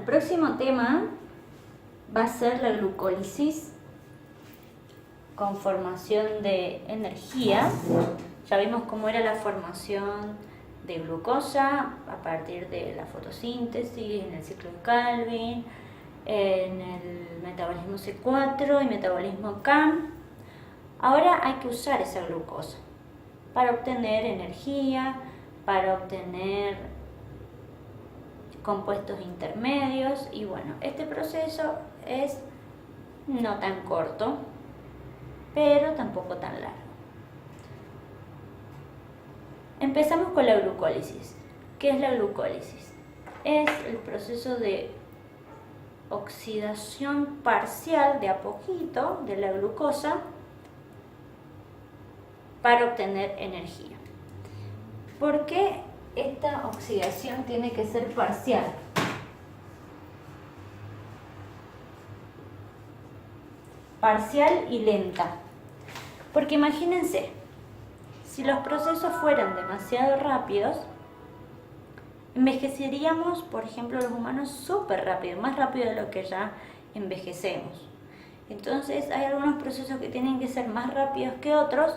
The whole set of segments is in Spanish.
próximo tema va a ser la glucólisis con formación de energía. Ya vimos cómo era la formación de glucosa a partir de la fotosíntesis, en el ciclo de Calvin, en el metabolismo C4 y metabolismo CAM. Ahora hay que usar esa glucosa para obtener energía, para obtener compuestos intermedios, y bueno, este proceso es no tan corto, pero tampoco tan largo. Empezamos con la glucólisis. ¿Qué es la glucólisis? Es el proceso de oxidación parcial de a poquito de la glucosa para obtener energía. ¿Por qué esta oxidación tiene que ser parcial? Parcial y lenta. Porque imagínense, si los procesos fueran demasiado rápidos, envejeceríamos, por ejemplo, los humanos súper rápido, más rápido de lo que ya envejecemos. Entonces hay algunos procesos que tienen que ser más rápidos que otros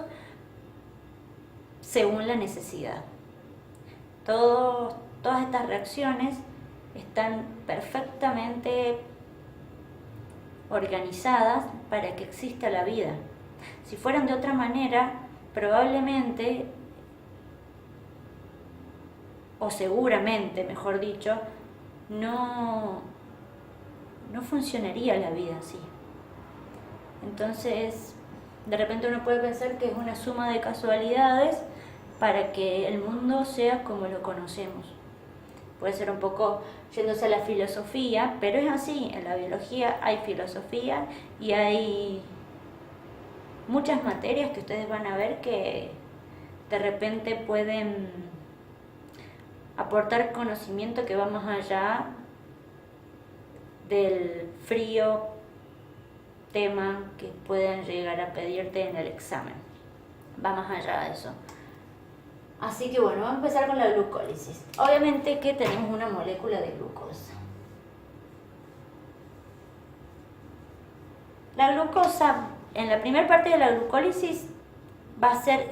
según la necesidad. Todas estas reacciones están perfectamente organizadas para que exista la vida. Si fueran de otra manera, probablemente, o seguramente, mejor dicho, no funcionaría la vida así. Entonces, de repente uno puede pensar que es una suma de casualidades para que el mundo sea como lo conocemos. Puede ser un poco yéndose a la filosofía, pero es así, en la biología hay filosofía y hay muchas materias que ustedes van a ver que de repente pueden aportar conocimiento que va más allá del frío tema que pueden llegar a pedirte en el examen. Va más allá de eso. Así que bueno, vamos a empezar con la glucólisis. Obviamente que tenemos una molécula de glucosa. La glucosa, en la primera parte de la glucólisis, va a ser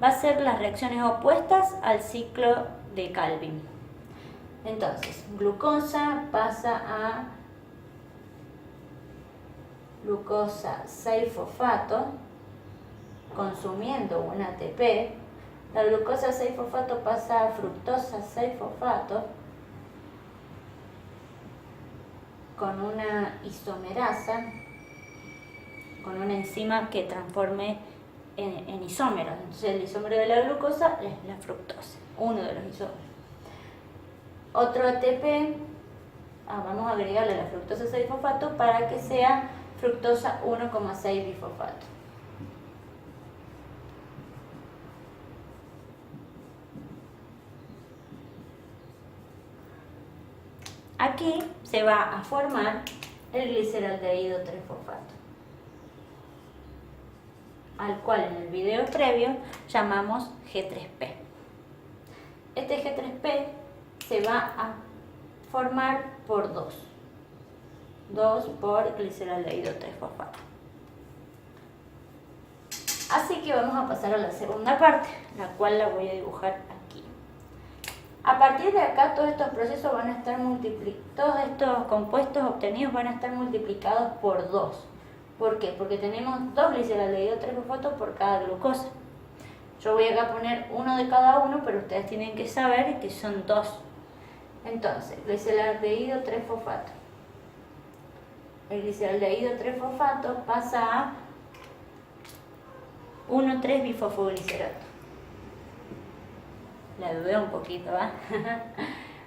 va a ser las reacciones opuestas al ciclo de Calvin. Entonces, glucosa pasa a glucosa 6-fosfato, consumiendo un ATP. La glucosa 6-fosfato pasa a fructosa 6-fosfato con una isomerasa, con una enzima que transforme en isómeros. Entonces el isómero de la glucosa es la fructosa, uno de los isómeros. Otro ATP, vamos a agregarle la fructosa 6-fosfato para que sea fructosa 1,6-bifosfato. Aquí se va a formar el gliceraldehído 3-fosfato, al cual en el video previo llamamos G3P. Este G3P se va a formar por 2 por gliceraldehído 3-fosfato. Así que vamos a pasar a la segunda parte, la cual la voy a dibujar aquí. A partir de acá todos estos procesos van a estar todos estos compuestos obtenidos van a estar multiplicados por 2. ¿Por qué? Porque tenemos 2 gliceraldehído 3-fosfato por cada glucosa. Yo voy acá a poner uno de cada uno, pero ustedes tienen que saber que son 2. Entonces, gliceraldehído 3-fosfato. El gliceraldehído 3-fosfato pasa a 1,3-bifosfoglicerato. La dudé un poquito, ¿va?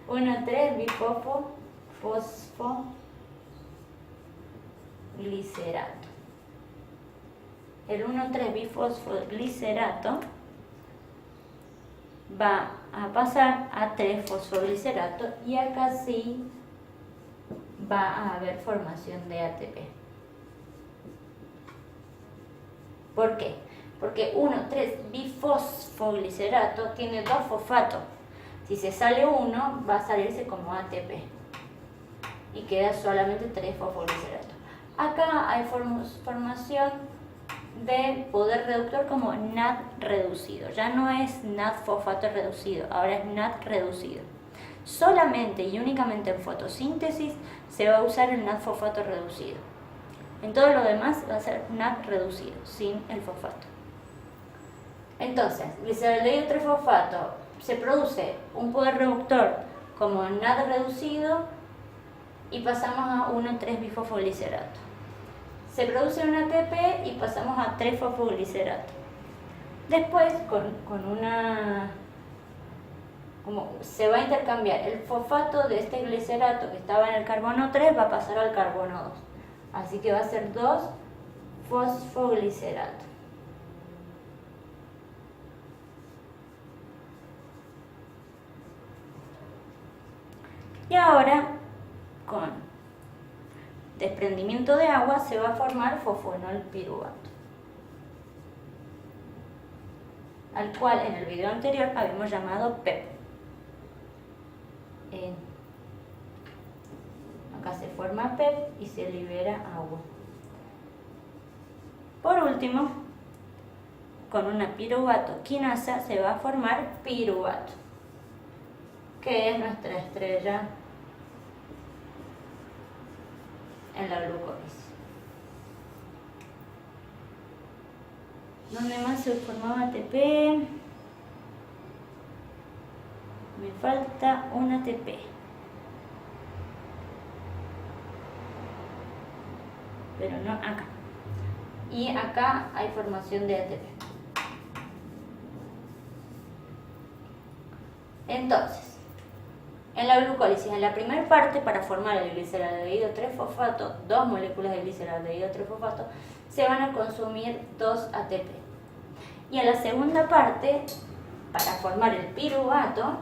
1,3-bifosfoglicerato. El 1,3-bifosfoglicerato va a pasar a 3-fosfoglicerato y acá sí va a haber formación de ATP. ¿Por qué? Porque 1,3-bifosfoglicerato tiene 2 fosfatos. Si se sale uno, va a salirse como ATP y queda solamente 3 fosfoglicerato. Acá hay formación de poder reductor como NAD reducido. Ya no es NAD fosfato reducido, ahora es NAD reducido. Solamente y únicamente en fotosíntesis se va a usar el NAD fosfato reducido. En todo lo demás va a ser NAD reducido, sin el fosfato. Entonces, gliceraldehído 3-fosfato, se produce un poder reductor como NAD reducido y pasamos a 1,3-bifosfoglicerato. Se produce un ATP y pasamos a 3-fosfoglicerato. Después, como se va a intercambiar el fosfato de este glicerato que estaba en el carbono 3, va a pasar al carbono 2. Así que va a ser 2-fosfoglicerato. Y ahora, con desprendimiento de agua, se va a formar fosfonol piruvato, al cual en el video anterior habíamos llamado PEP. Acá se forma PEP y se libera agua. Por último, con una piruvato quinasa se va a formar piruvato, que es nuestra estrella en la glucólisis. ¿Dónde más se formaba ATP? Me falta un ATP. Pero no acá. Y acá hay formación de ATP. Entonces, en la glucólisis, en la primera parte, para formar el gliceraldehído 3-fosfato, 2 moléculas de gliceraldehído 3-fosfato, se van a consumir 2 ATP. Y en la segunda parte, para formar el piruvato,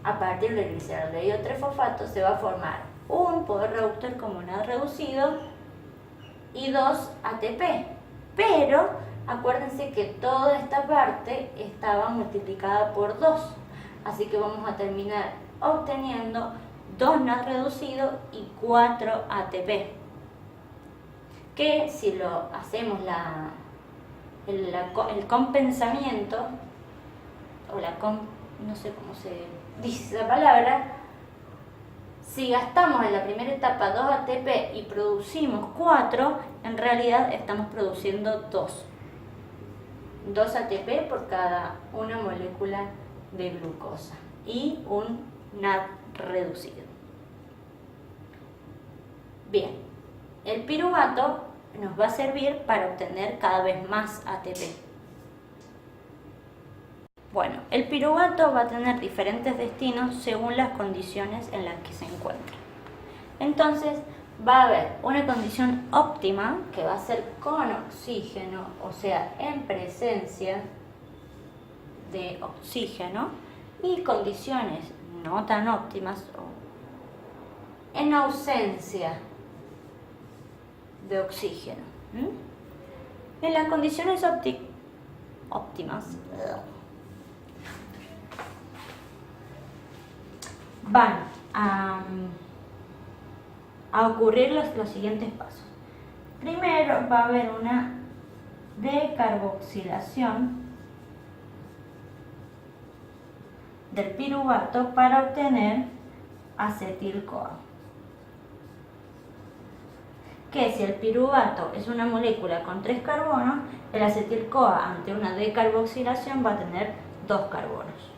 a partir del gliceraldehído 3-fosfato, se va a formar un poder reductor como NAD reducido y 2 ATP. Pero acuérdense que toda esta parte estaba multiplicada por 2. Así que vamos a terminar obteniendo 2 NAD reducido y 4 ATP. Que si lo hacemos el compensamiento, o no sé cómo se dice esa palabra, si gastamos en la primera etapa 2 ATP y producimos 4, en realidad estamos produciendo 2. 2 ATP por cada una molécula de glucosa y un NAD reducido. Bien, el piruvato nos va a servir para obtener cada vez más ATP. Bueno, el piruvato va a tener diferentes destinos según las condiciones en las que se encuentra. Entonces, va a haber una condición óptima, que va a ser con oxígeno, o sea, en presencia de oxígeno, y condiciones no tan óptimas en ausencia de oxígeno. En las condiciones óptimas van a ocurrir los siguientes pasos. Primero va a haber una decarboxilación del piruvato para obtener acetil-CoA. Que si el piruvato es una molécula con 3 carbonos, el acetil-CoA ante una decarboxilación va a tener 2 carbonos.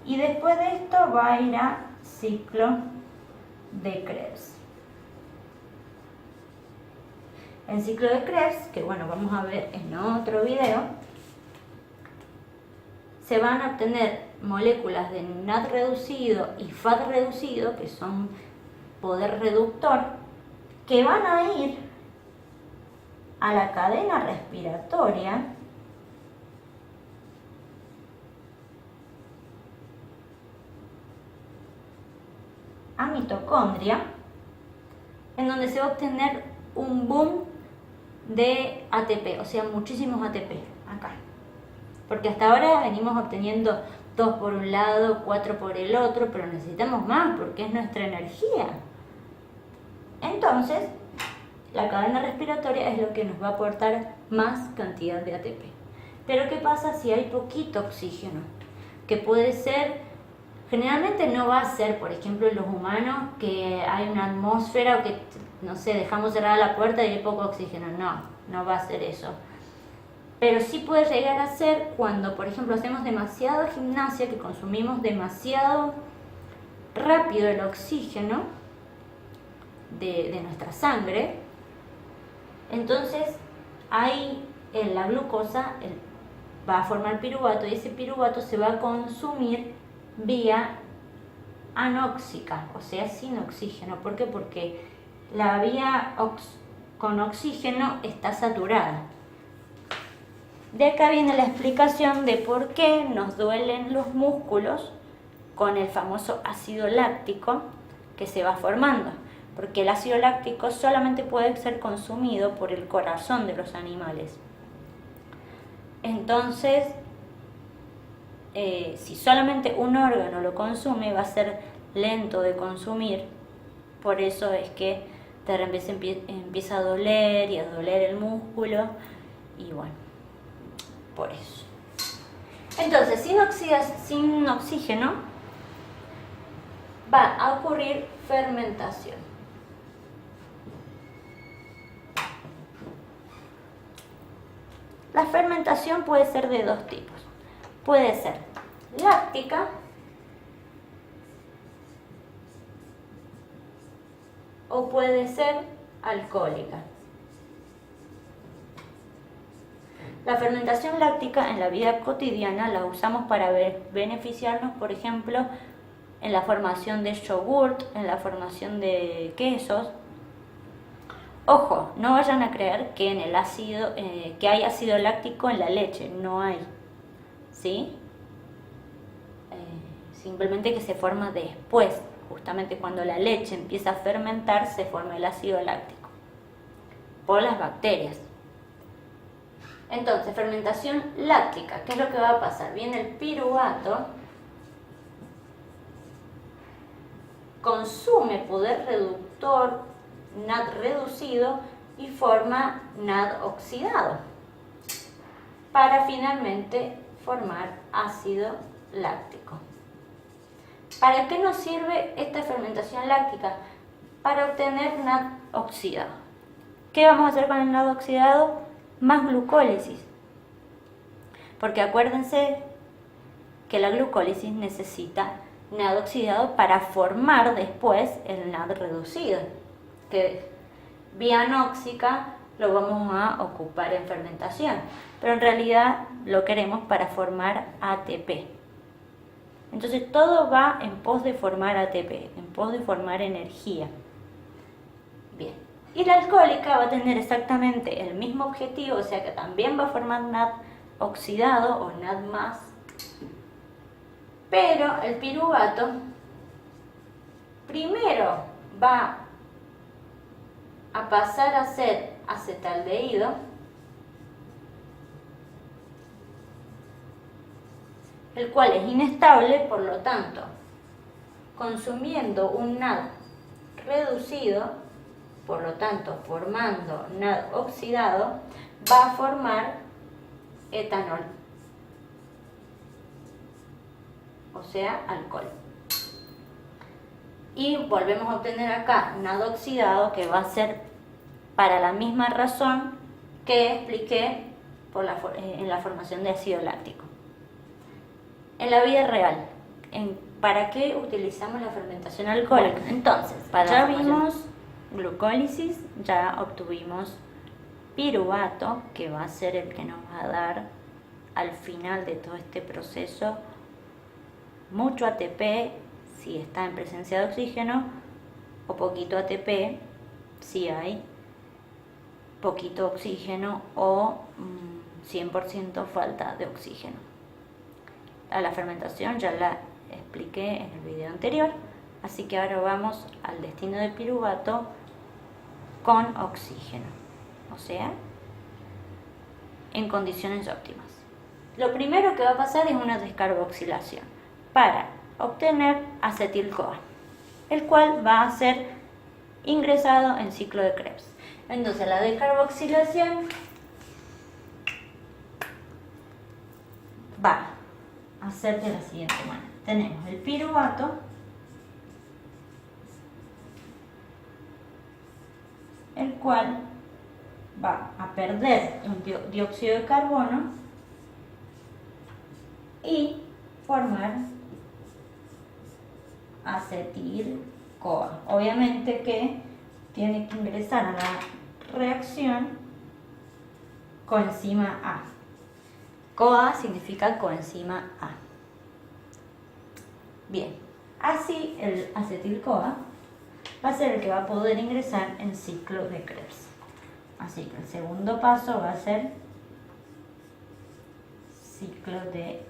Y después de esto va a ir a ciclo de Krebs. El ciclo de Krebs, que bueno, vamos a ver en otro video, se van a obtener moléculas de NAD reducido y FAD reducido, que son poder reductor, que van a ir a la cadena respiratoria a mitocondria, en donde se va a obtener un boom de ATP, o sea, muchísimos ATP acá. Porque hasta ahora venimos obteniendo 2 por un lado, 4 por el otro, pero necesitamos más porque es nuestra energía. Entonces, la cadena respiratoria es lo que nos va a aportar más cantidad de ATP. Pero ¿qué pasa si hay poquito oxígeno? Que puede ser, generalmente no va a ser, por ejemplo, en los humanos, que hay una atmósfera o que, no sé, dejamos cerrada la puerta y hay poco oxígeno. No va a ser eso. Pero sí puede llegar a ser cuando, por ejemplo, hacemos demasiada gimnasia, que consumimos demasiado rápido el oxígeno de nuestra sangre. Entonces, ahí en la glucosa va a formar piruvato y ese piruvato se va a consumir vía anóxica, o sea, sin oxígeno. ¿Por qué? Porque la vía con oxígeno está saturada. De acá viene la explicación de por qué nos duelen los músculos con el famoso ácido láctico que se va formando. Porque el ácido láctico solamente puede ser consumido por el corazón de los animales. Entonces, si solamente un órgano lo consume, va a ser lento de consumir. Por eso es que de repente empieza a doler y a doler el músculo. Y bueno, por eso. Entonces, sin oxígeno va a ocurrir fermentación. La fermentación puede ser de dos tipos. Puede ser láctica o puede ser alcohólica. La fermentación láctica en la vida cotidiana la usamos para beneficiarnos, por ejemplo, en la formación de yogurt, en la formación de quesos. Ojo, no vayan a creer que en el ácido, que hay ácido láctico en la leche, no hay, ¿sí? Simplemente que se forma después, justamente cuando la leche empieza a fermentar, se forma el ácido láctico por las bacterias. Entonces, fermentación láctica, ¿qué es lo que va a pasar? Viene el piruvato, consume poder reductor NAD reducido y forma NAD oxidado para finalmente formar ácido láctico. ¿Para qué nos sirve esta fermentación láctica? Para obtener NAD oxidado. ¿Qué vamos a hacer con el NAD oxidado? Más glucólisis. Porque acuérdense que la glucólisis necesita NAD oxidado para formar después el NAD reducido, que vía anóxica lo vamos a ocupar en fermentación, pero en realidad lo queremos para formar ATP. Entonces todo va en pos de formar ATP, en pos de formar energía. Bien. Y la alcohólica va a tener exactamente el mismo objetivo, o sea que también va a formar NAD oxidado o NAD+, pero el piruvato primero va a pasar a ser acetaldehído, el cual es inestable, por lo tanto, consumiendo un NAD reducido, por lo tanto, formando NAD oxidado, va a formar etanol, o sea, alcohol. Y volvemos a obtener acá NAD oxidado, que va a ser para la misma razón que expliqué en la formación de ácido láctico. En la vida real, ¿para qué utilizamos la fermentación alcohólica? Entonces, ya vimos glucólisis, ya obtuvimos piruvato, que va a ser el que nos va a dar al final de todo este proceso mucho ATP si está en presencia de oxígeno, o poquito ATP si hay poquito oxígeno o 100% falta de oxígeno. A la fermentación ya la expliqué en el video anterior, así que ahora vamos al destino del piruvato con oxígeno, o sea, en condiciones óptimas. lo primero que va a pasar es una descarboxilación para obtener acetil-CoA, el cual va a ser ingresado en ciclo de Krebs. Entonces la descarboxilación va a ser de la siguiente manera. Tenemos el piruvato, el cual va a perder un dióxido de carbono y formar acetil-CoA. Obviamente que tiene que ingresar a la reacción coenzima A. CoA significa coenzima A. Bien, así el acetil-CoA va a ser el que va a poder ingresar en ciclo de Krebs. Así que el segundo paso va a ser ciclo de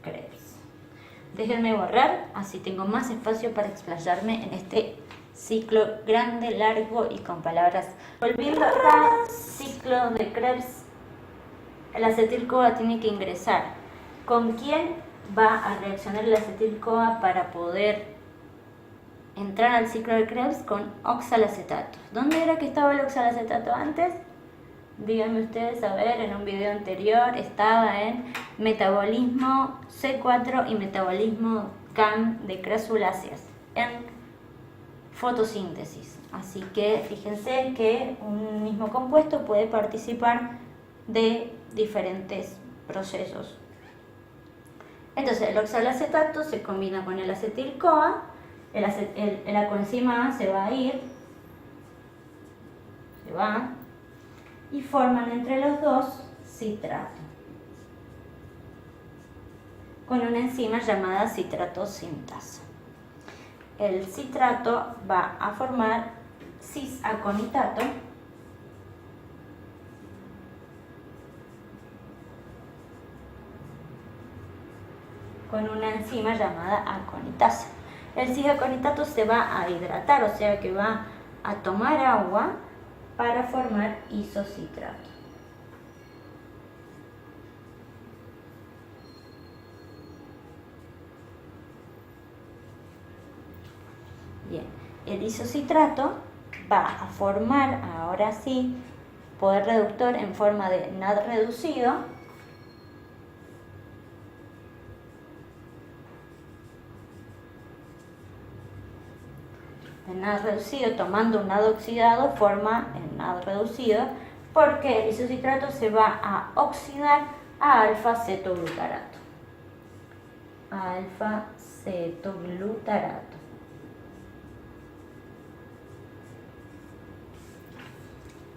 Krebs. Déjenme borrar, así tengo más espacio para explayarme en este ciclo grande, largo y con palabras. Volviendo acá, ciclo de Krebs, el acetil-CoA tiene que ingresar. ¿Con quién va a reaccionar el acetil-CoA para poder entrar al ciclo de Krebs? Con oxalacetato. ¿Dónde era que estaba el oxalacetato antes? Díganme ustedes, a ver, en un video anterior estaba en metabolismo C4 y metabolismo CAM de crasuláceas, en fotosíntesis. Así que fíjense que un mismo compuesto puede participar de diferentes procesos. Entonces el oxalacetato se combina con el acetil-CoA, la coenzima A se va a ir, y forman entre los dos citrato, con una enzima llamada citrato sintasa. El citrato va a formar cis-aconitato, con una enzima llamada aconitasa. El cis-aconitato se va a hidratar, o sea que va a tomar agua para formar isocitrato. Bien, el isocitrato va a formar, ahora sí, poder reductor en forma de NAD reducido, el NAD reducido, tomando un NAD oxidado, forma el NAD reducido, porque el isocitrato se va a oxidar a alfa-cetoglutarato. Alfa-cetoglutarato.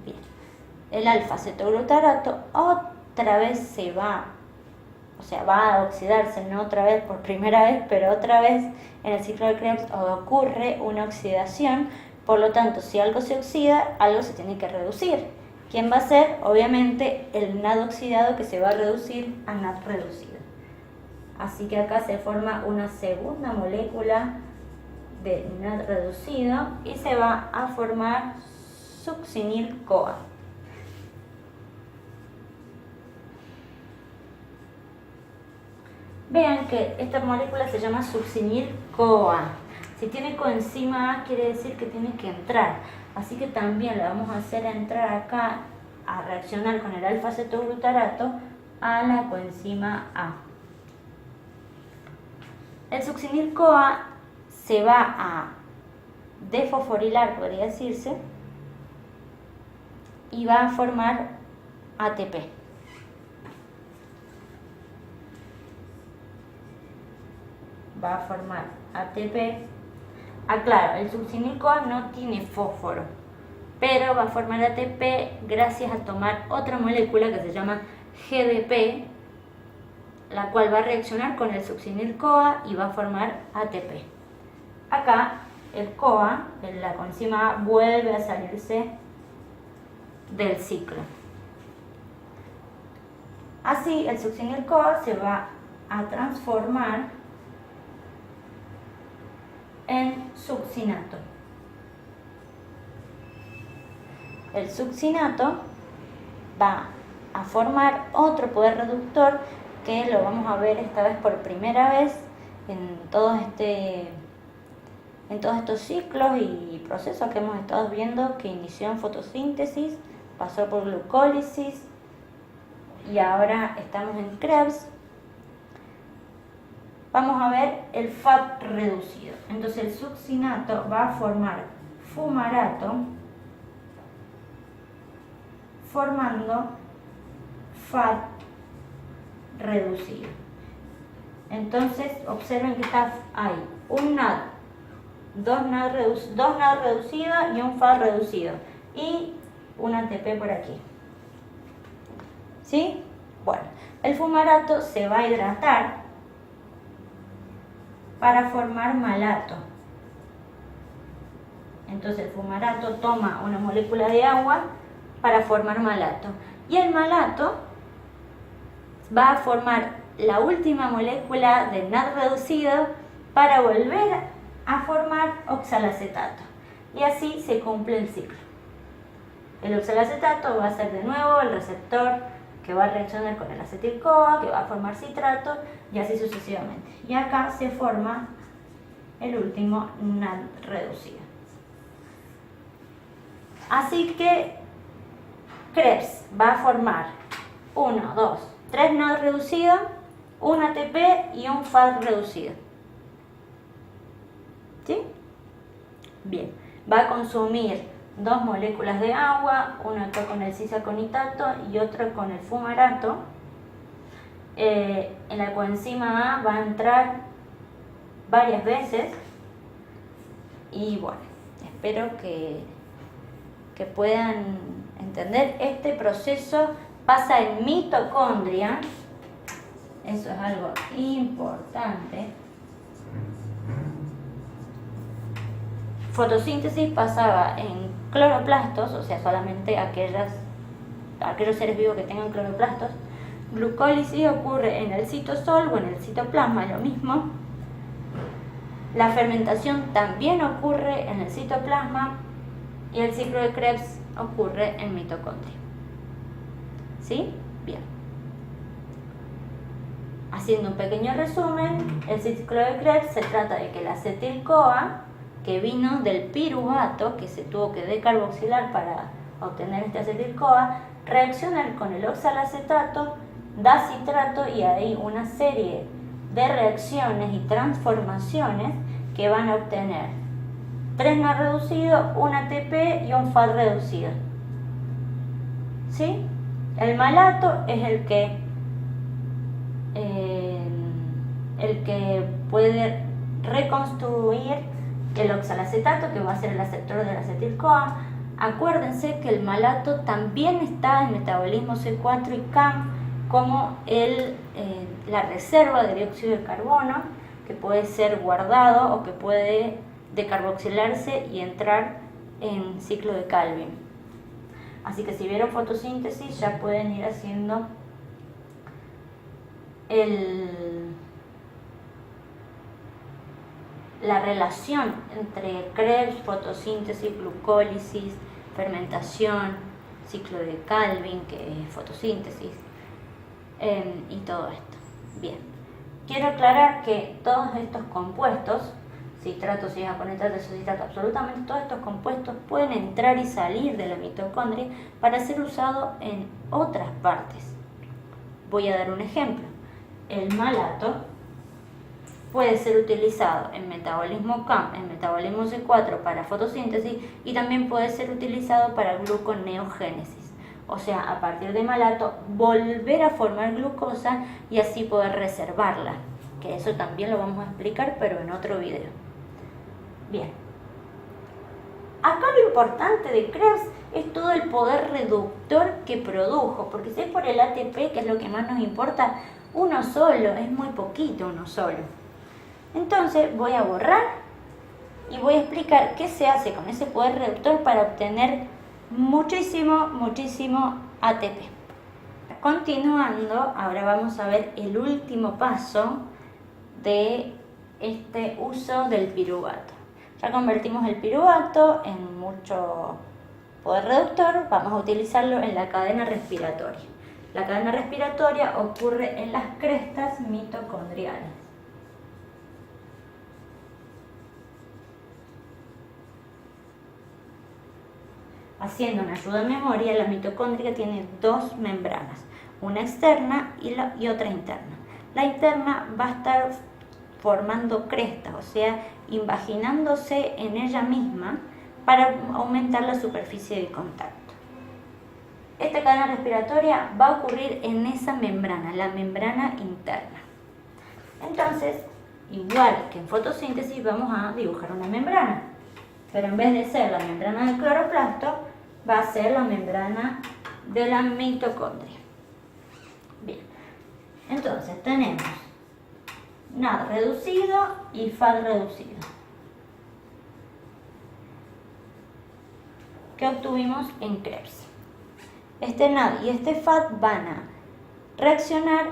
Bien, el alfa-cetoglutarato otra vez va a oxidarse, no otra vez por primera vez, pero otra vez en el ciclo de Krebs ocurre una oxidación. Por lo tanto, si algo se oxida, algo se tiene que reducir. ¿Quién va a ser? Obviamente el NAD oxidado, que se va a reducir a NAD reducido. Así que acá se forma una segunda molécula de NAD reducido y se va a formar succinil-CoA. Vean que esta molécula se llama succinil-CoA. Si tiene coenzima A, quiere decir que tiene que entrar. Así que también le vamos a hacer entrar acá a reaccionar con el alfa-cetoglutarato a la coenzima A. El succinil-CoA se va a desfosforilar, podría decirse, y va a formar ATP. Va a formar ATP. Aclaro, el succinil-CoA no tiene fósforo, pero va a formar ATP gracias a tomar otra molécula que se llama GDP, la cual va a reaccionar con el succinil-CoA y va a formar ATP. Acá el CoA, la coenzima A, vuelve a salirse del ciclo. Así el succinil-CoA se va a transformar en succinato. El succinato va a formar otro poder reductor que lo vamos a ver esta vez por primera vez en todos estos ciclos y procesos que hemos estado viendo, que inició en fotosíntesis, pasó por glucólisis y ahora estamos en Krebs. Vamos a ver el FAT reducido. Entonces el succinato va a formar fumarato formando FAT reducido. Entonces observen que hay un NAD, dos NAD reducidos y un FAT reducido y un ATP por aquí. ¿Sí? Bueno, el fumarato se va a hidratar para formar malato. Entonces el fumarato toma una molécula de agua para formar malato. Y el malato va a formar la última molécula de NAD reducido para volver a formar oxalacetato. Y así se cumple el ciclo. El oxalacetato va a ser de nuevo el receptor que va a reaccionar con el acetil-CoA, que va a formar citrato y así sucesivamente. Y acá se forma el último NAD reducido. Así que Krebs va a formar 1, 2, 3 NAD reducidos, un ATP y un FAT reducido. ¿Sí? Bien, va a consumir 2 moléculas de agua, una acá con el cisaconitato y otra con el fumarato. En la coenzima A va a entrar varias veces y bueno, espero que puedan entender. Este proceso pasa en mitocondria, eso es algo importante. Fotosíntesis pasaba en cloroplastos, o sea, solamente aquellos seres vivos que tengan cloroplastos. Glucólisis ocurre en el citosol o en el citoplasma, lo mismo. La fermentación también ocurre en el citoplasma y el ciclo de Krebs ocurre en mitocondria. ¿Sí? Bien. Haciendo un pequeño resumen, el ciclo de Krebs se trata de que el acetil-CoA, que vino del piruvato, que se tuvo que decarboxilar para obtener este acetil-CoA, reacciona con el oxalacetato, da citrato y hay una serie de reacciones y transformaciones que van a obtener 3 NAD reducidos, un ATP y un FAT reducido. ¿Sí? El malato es el que puede reconstruir el oxalacetato, que va a ser el aceptor del acetil-CoA. Acuérdense que el malato también está en metabolismo C4 y CAM como la reserva de dióxido de carbono, que puede ser guardado o que puede decarboxilarse y entrar en ciclo de Calvin. Así que si vieron fotosíntesis ya pueden ir haciendo la relación entre Krebs, fotosíntesis, glucólisis, fermentación, ciclo de Calvin, que es fotosíntesis, y todo esto. Bien, quiero aclarar que todos estos compuestos, citrato, cisaconitato, citrato, absolutamente todos estos compuestos pueden entrar y salir de la mitocondria para ser usados en otras partes. Voy a dar un ejemplo. El malato puede ser utilizado en metabolismo CAM, en metabolismo C4 para fotosíntesis y también puede ser utilizado para gluconeogénesis. O sea, a partir de malato volver a formar glucosa y así poder reservarla, que eso también lo vamos a explicar pero en otro video. Bien, acá lo importante de Krebs es todo el poder reductor que produjo, porque si es por el ATP, que es lo que más nos importa, uno solo, es muy poquito uno solo. Entonces voy a borrar y voy a explicar qué se hace con ese poder reductor para obtener muchísimo ATP. Continuando, ahora vamos a ver el último paso de este uso del piruvato. Ya convertimos el piruvato en mucho poder reductor, vamos a utilizarlo en la cadena respiratoria. La cadena respiratoria ocurre en las crestas mitocondriales. Haciendo una ayuda de memoria, la mitocondria tiene dos membranas, una externa y otra interna. La interna va a estar formando crestas, o sea, invaginándose en ella misma para aumentar la superficie de contacto. Esta cadena respiratoria va a ocurrir en esa membrana, la membrana interna. Entonces, igual que en fotosíntesis, vamos a dibujar una membrana, pero en vez de ser la membrana del cloroplasto, va a ser la membrana de la mitocondria. Bien, entonces tenemos NAD reducido y FAD reducido. ¿Qué obtuvimos en Krebs? Este NAD y este FAD van a reaccionar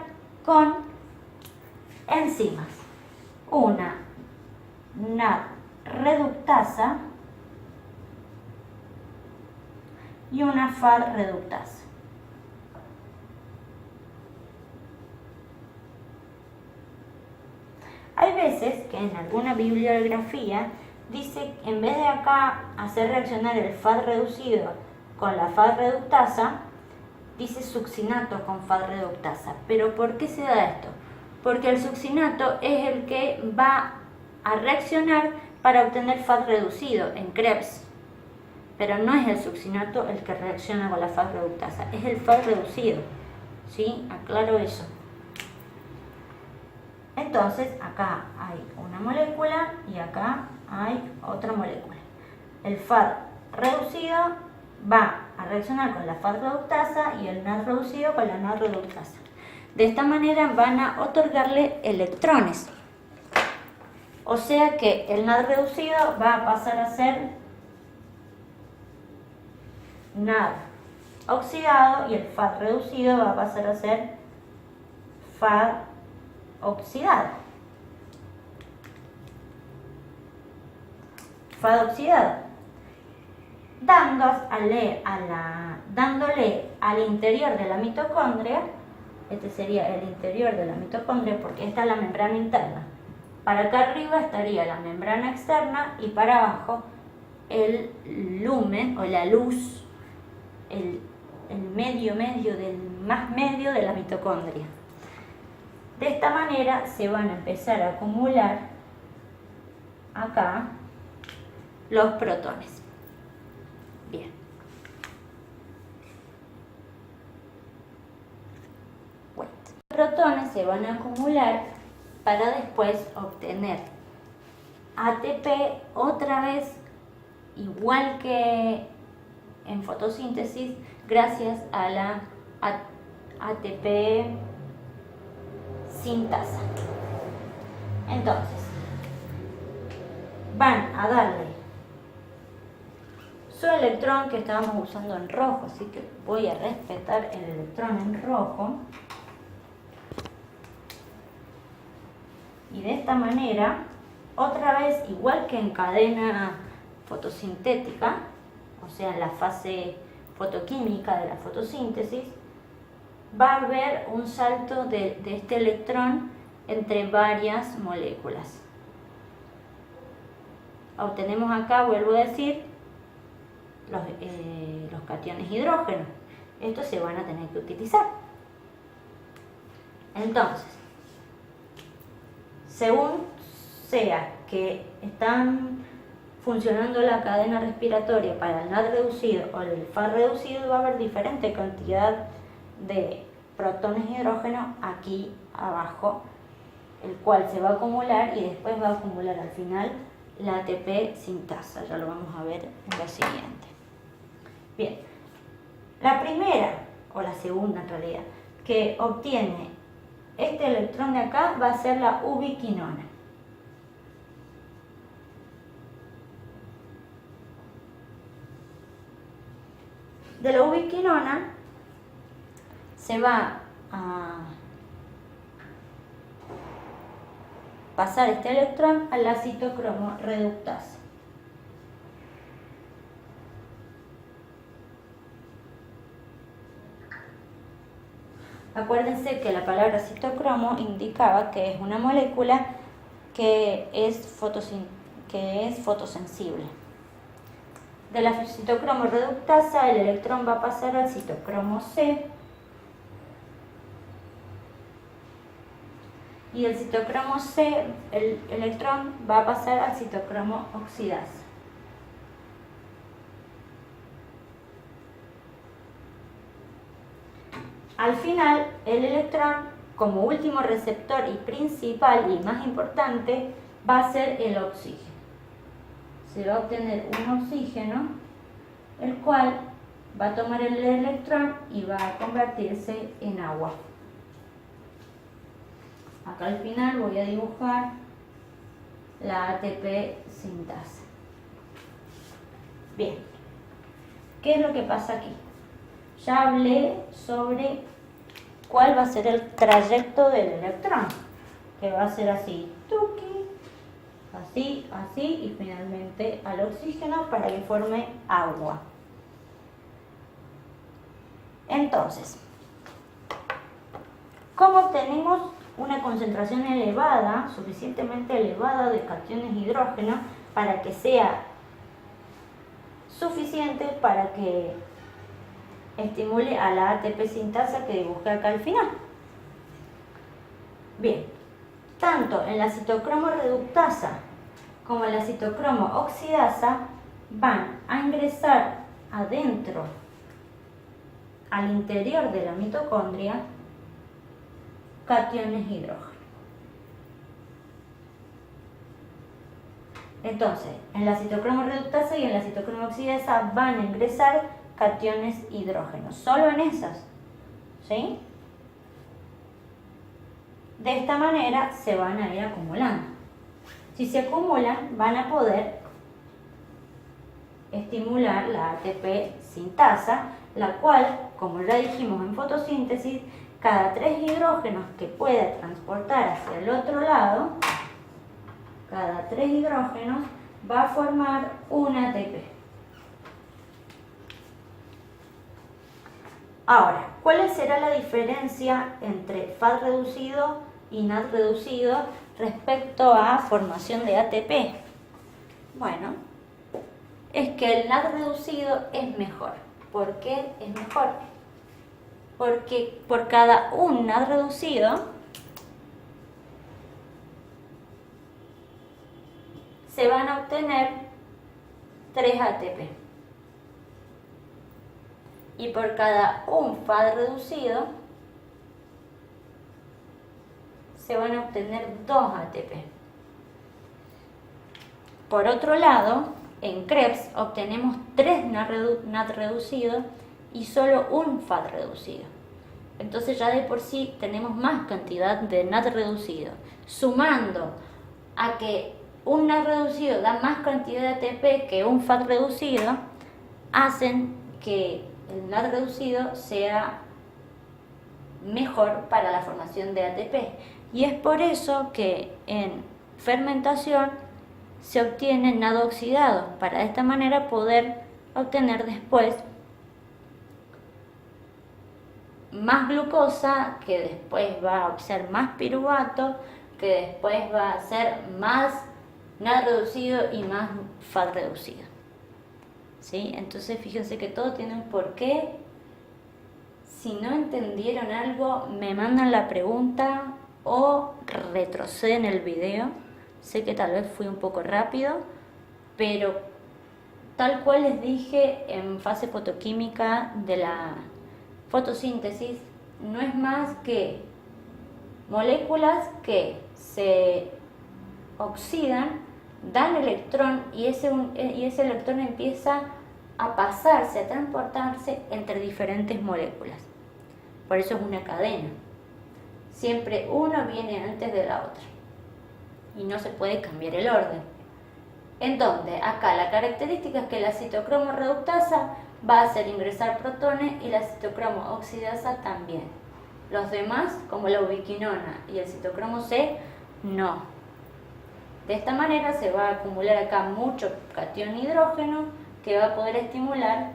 con enzimas. Una NAD reductasa y una FAD reductasa. Hay veces que en alguna bibliografía dice que en vez de acá hacer reaccionar el FAD reducido con la FAD reductasa, dice succinato con FAD reductasa. ¿Pero por qué se da esto? Porque el succinato es el que va a reaccionar para obtener FAD reducido en Krebs. Pero no es el succinato el que reacciona con la FAD reductasa, es el FAD reducido. ¿Sí? Aclaro eso. Entonces, acá hay una molécula y acá hay otra molécula. El FAD reducido va a reaccionar con la FAD reductasa y el NAD reducido con la NAD reductasa. De esta manera van a otorgarle electrones. O sea que el NAD reducido va a pasar a ser NAD oxidado y el FAD reducido va a pasar a ser FAD oxidado. FAD oxidado. Dándole al interior de la mitocondria, este sería el interior de la mitocondria porque esta es la membrana interna. Para acá arriba estaría la membrana externa y para abajo el lumen o la luz, el medio del más medio de la mitocondria. De esta manera se van a empezar a acumular acá los protones. Bien. Bueno, los protones se van a acumular para después obtener ATP otra vez, igual que en fotosíntesis, gracias a la ATP sintasa. Entonces, van a darle su electrón que estábamos usando en rojo, así que voy a respetar el electrón en rojo. Y de esta manera, otra vez, igual que en cadena fotosintética, o sea, en la fase fotoquímica de la fotosíntesis, va a haber un salto de este electrón entre varias moléculas. Obtenemos acá, vuelvo a decir, los cationes hidrógeno. Estos se van a tener que utilizar. Entonces, según sea que están funcionando la cadena respiratoria para el NAD reducido o el FAD reducido, va a haber diferente cantidad de protones de hidrógeno aquí abajo, el cual se va a acumular y después va a acumular al final la ATP sintasa. Ya lo vamos a ver en la siguiente. Bien, la primera, o la segunda en realidad, que obtiene este electrón de acá va a ser la ubiquinona. De la ubiquinona se va a pasar este electrón a la citocromo reductasa. Acuérdense que la palabra citocromo indicaba que es una molécula que es fotosensible. De la citocromo reductasa, el electrón va a pasar al citocromo C, y del citocromo C, el electrón va a pasar al citocromo oxidasa. Al final, el electrón, como último receptor y principal y más importante, va a ser el oxígeno. Se va a obtener un oxígeno, el cual va a tomar el electrón y va a convertirse en agua. Acá al final voy a dibujar la ATP sintasa. Bien, ¿qué es lo que pasa aquí? Ya hablé sobre cuál va a ser el trayecto del electrón, que va a ser así, tuki, así, así, y finalmente al oxígeno para que forme agua. Entonces, ¿cómo obtenemos una concentración elevada, suficientemente elevada de cationes hidrógeno para que sea suficiente para que estimule a la ATP sintasa que dibujé acá al final? Bien, tanto en la citocromo reductasa como en la citocromo oxidasa van a ingresar adentro, al interior de la mitocondria, cationes hidrógeno. Entonces, en la citocromo reductasa y en la citocromo oxidasa van a ingresar cationes hidrógeno, solo en esas, ¿sí? De esta manera se van a ir acumulando. Si se acumulan, van a poder estimular la ATP sintasa, la cual, como ya dijimos en fotosíntesis, cada 3 hidrógenos que pueda transportar hacia el otro lado, cada 3 hidrógenos va a formar un ATP. Ahora, ¿cuál será la diferencia entre Fad reducido y NAD reducido respecto a formación de ATP? Bueno, es que el NAD reducido es mejor. ¿Por qué es mejor? Porque por cada un NAD reducido se van a obtener 3 ATP. Y por cada un Fad reducido se van a obtener 2 ATP. Por otro lado, en Krebs obtenemos 3 NAD reducidos y solo un Fad reducido. Entonces ya de por sí tenemos más cantidad de NAD reducido. Sumando a que un NAD reducido da más cantidad de ATP que un Fad reducido, hacen que el NAD reducido sea mejor para la formación de ATP. Y es por eso que en fermentación se obtiene NAD oxidado, para de esta manera poder obtener después más glucosa, que después va a ser más piruvato, que después va a ser más NAD reducido y más Fad reducido. ¿Sí? Entonces fíjense que todo tiene un porqué. Si no entendieron algo, me mandan la pregunta o retroceden el video. Sé que tal vez fui un poco rápido, pero tal cual les dije en fase fotoquímica de la fotosíntesis, no es más que moléculas que se oxidan, dan electrón y ese electrón empieza a pasarse, a transportarse entre diferentes moléculas. Por eso es una cadena. Siempre uno viene antes de la otra y no se puede cambiar el orden. En donde acá la característica es que la citocromo reductasa va a hacer ingresar protones y la citocromo oxidasa también. Los demás, como la ubiquinona y el citocromo C, no. De esta manera se va a acumular acá mucho catión hidrógeno que va a poder estimular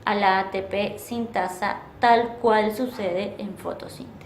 a la ATP sintasa tal cual sucede en fotosíntesis.